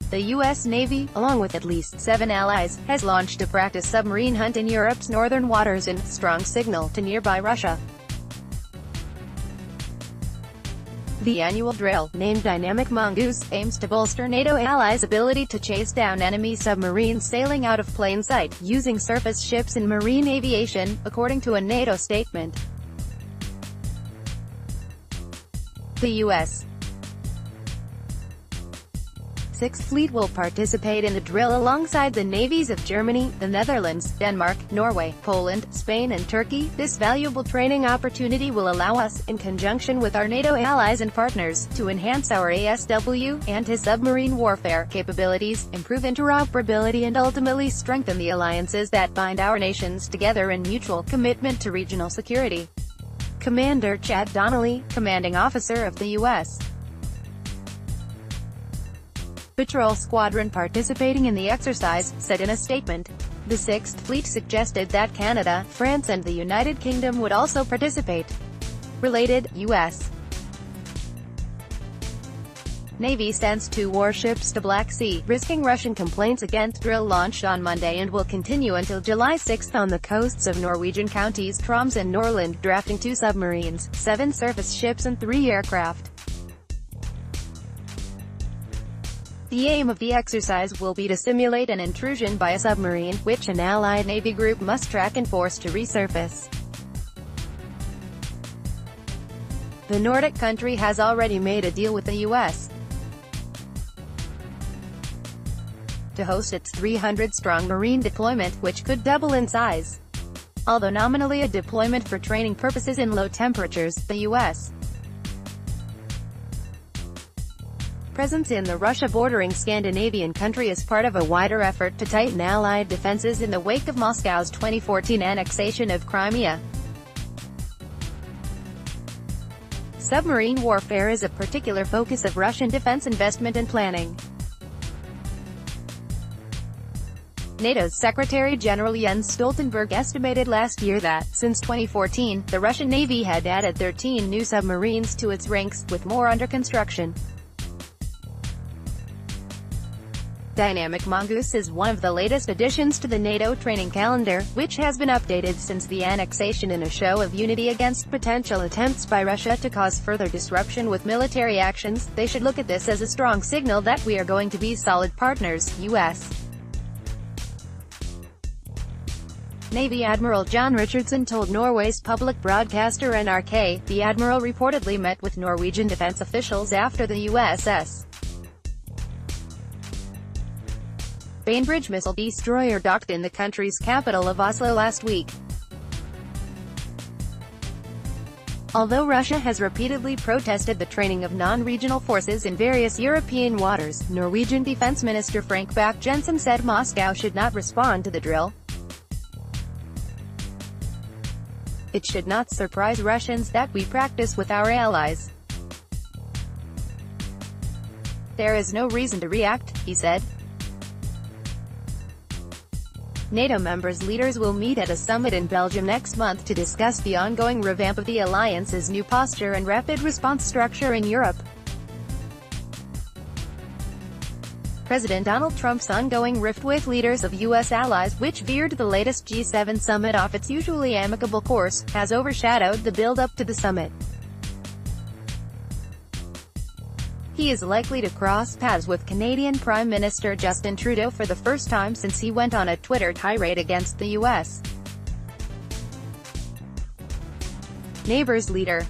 The U.S. Navy, along with at least 7 allies, has launched a practice submarine hunt in Europe's northern waters in strong signal to nearby Russia. The annual drill, named Dynamic Mongoose, aims to bolster NATO allies' ability to chase down enemy submarines sailing out of plain sight, using surface ships in marine aviation, according to a NATO statement. The U.S. Sixth Fleet will participate in the drill alongside the navies of Germany, the Netherlands, Denmark, Norway, Poland, Spain and Turkey. This valuable training opportunity will allow us, in conjunction with our NATO allies and partners, to enhance our ASW, anti-submarine warfare, capabilities, improve interoperability and ultimately strengthen the alliances that bind our nations together in mutual commitment to regional security. Commander Chad Donnelly, commanding officer of the U.S. Patrol Squadron participating in the exercise, said in a statement. The Sixth Fleet suggested that Canada, France and the United Kingdom would also participate. Related, U.S. Navy sends 2 warships to Black Sea, risking Russian complaints against drill launched on Monday and will continue until July 6 on the coasts of Norwegian counties Troms and Nordland, drafting 2 submarines, 7 surface ships and 3 aircraft. The aim of the exercise will be to simulate an intrusion by a submarine, which an allied Navy group must track and force to resurface. The Nordic country has already made a deal with the U.S. to host its 300-strong marine deployment, which could double in size. Although nominally a deployment for training purposes in low temperatures, the U.S. presence in the Russia-bordering Scandinavian country is part of a wider effort to tighten Allied defenses in the wake of Moscow's 2014 annexation of Crimea. Submarine warfare is a particular focus of Russian defense investment and planning. NATO's Secretary-General Jens Stoltenberg estimated last year that, since 2014, the Russian Navy had added 13 new submarines to its ranks, with more under construction. Dynamic Mongoose is one of the latest additions to the NATO training calendar, which has been updated since the annexation in a show of unity against potential attempts by Russia to cause further disruption with military actions. They should look at this as a strong signal that we are going to be solid partners. U.S. Navy Admiral John Richardson told Norway's public broadcaster NRK. The admiral reportedly met with Norwegian defense officials after the USS Bainbridge missile destroyer docked in the country's capital of Oslo last week. Although Russia has repeatedly protested the training of non-regional forces in various European waters, Norwegian Defense Minister Frank Bakke-Jensen said Moscow should not respond to the drill. It should not surprise Russians that we practice with our allies. There is no reason to react, he said. NATO members' leaders will meet at a summit in Belgium next month to discuss the ongoing revamp of the alliance's new posture and rapid response structure in Europe. President Donald Trump's ongoing rift with leaders of U.S. allies, which veered the latest G7 summit off its usually amicable course, has overshadowed the build-up to the summit. He is likely to cross paths with Canadian Prime Minister Justin Trudeau for the first time since he went on a Twitter tirade against the U.S. neighbors leader.